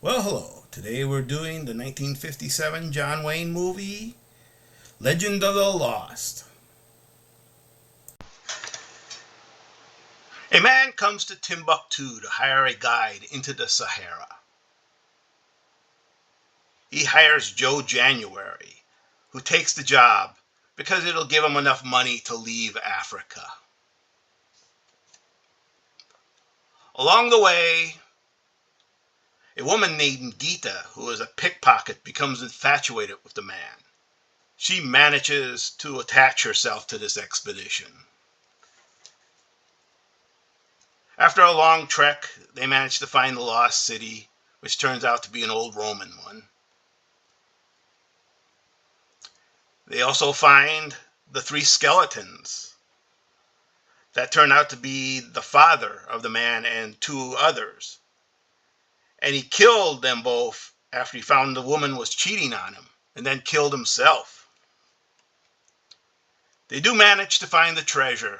Well, hello. Today we're doing the 1957 John Wayne movie, Legend of the Lost. A man comes to Timbuktu to hire a guide into the Sahara. He hires Joe January, who takes the job because it'll give him enough money to leave Africa. Along the way, a woman named Dita, who is a pickpocket, becomes infatuated with the man. She manages to attach herself to this expedition. After a long trek, they manage to find the lost city, which turns out to be an old Roman one. They also find the three skeletons that turn out to be the father of the man and two others. And he killed them both after he found the woman was cheating on him, and then killed himself. They do manage to find the treasure,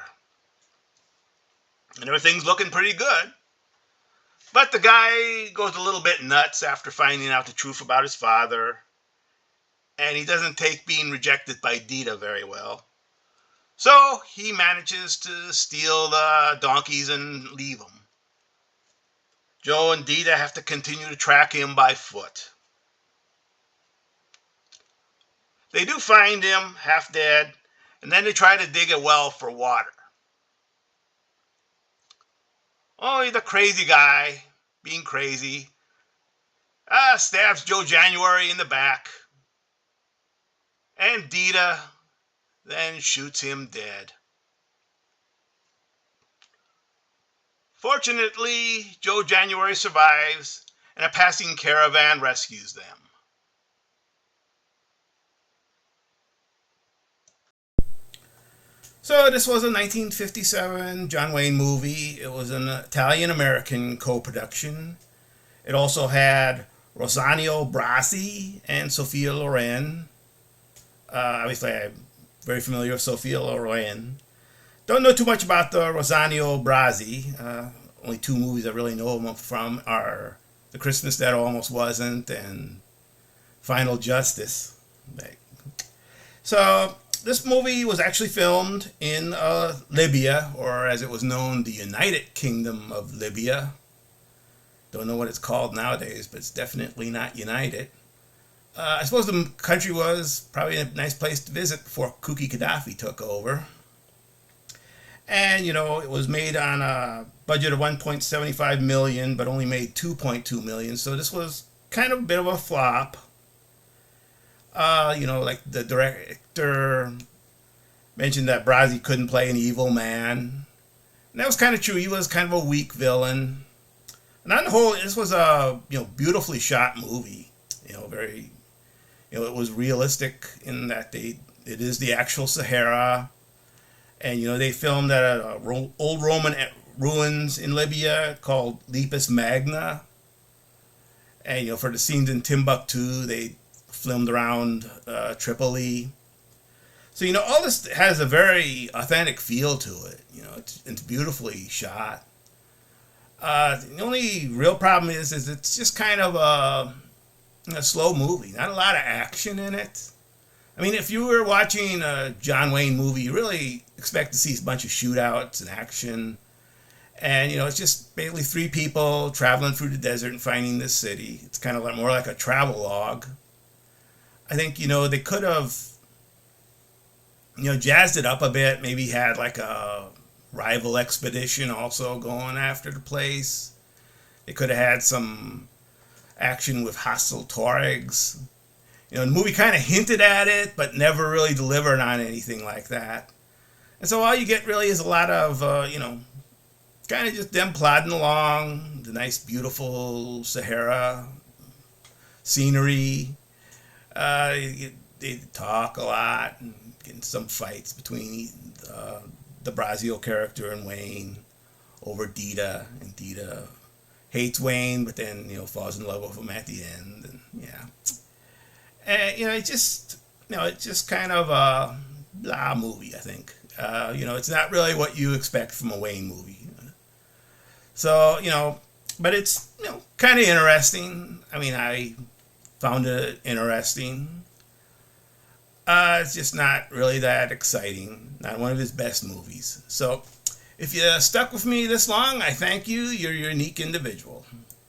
and everything's looking pretty good. But the guy goes a little bit nuts after finding out the truth about his father, and he doesn't take being rejected by Dita very well. So he manages to steal the donkeys and leave them. Joe and Dita have to continue to track him by foot. They do find him half dead, and then they try to dig a well for water. Only the crazy guy, being crazy, stabs Joe January in the back, and Dita then shoots him dead. Fortunately, Joe January survives, and a passing caravan rescues them. So this was a 1957 John Wayne movie. It was an Italian-American co-production. It also had Rossano Brazzi and Sophia Loren. Obviously, I'm very familiar with Sophia Loren. Don't know too much about the Rossano Brazzi. Only two movies I really know him from are The Christmas That Almost Wasn't and Final Justice. So this movie was actually filmed in Libya, or as it was known, the United Kingdom of Libya. Don't know what it's called nowadays, but it's definitely not united. I suppose the country was probably a nice place to visit before Kuki Gaddafi took over. And, it was made on a budget of 1.75 million, but only made 2.2 million. So this was kind of a bit of a flop. Like the director mentioned that Brazzi couldn't play an evil man. And that was kind of true. He was kind of a weak villain. And on the whole, this was a, beautifully shot movie. Very, it was realistic in that it is the actual Sahara. And, they filmed at a old Roman ruins in Libya called Lepus Magna. And, for the scenes in Timbuktu, they filmed around Tripoli. So, all this has a very authentic feel to it. It's beautifully shot. The only real problem is it's just kind of a slow movie. Not a lot of action in it. I mean, if you were watching a John Wayne movie, you really expect to see a bunch of shootouts and action. And, it's just basically three people traveling through the desert and finding this city. It's kind of more like a travelogue. I think, they could have, jazzed it up a bit. Maybe had like a rival expedition also going after the place. They could have had some action with hostile Tuaregs. The movie kind of hinted at it, but never really delivered on anything like that. And so all you get really is a lot of, kind of just them plodding along, the nice, beautiful Sahara scenery. They talk a lot, and get some fights between the Brazio character and Wayne over Dita, and Dita hates Wayne, but then falls in love with him at the end, and yeah. And, it's just kind of a blah movie, I think. It's not really what you expect from a Wayne movie. So, but it's kind of interesting. I mean, I found it interesting. It's just not really that exciting. Not one of his best movies. So, if you stuck with me this long, I thank you. You're a unique individual.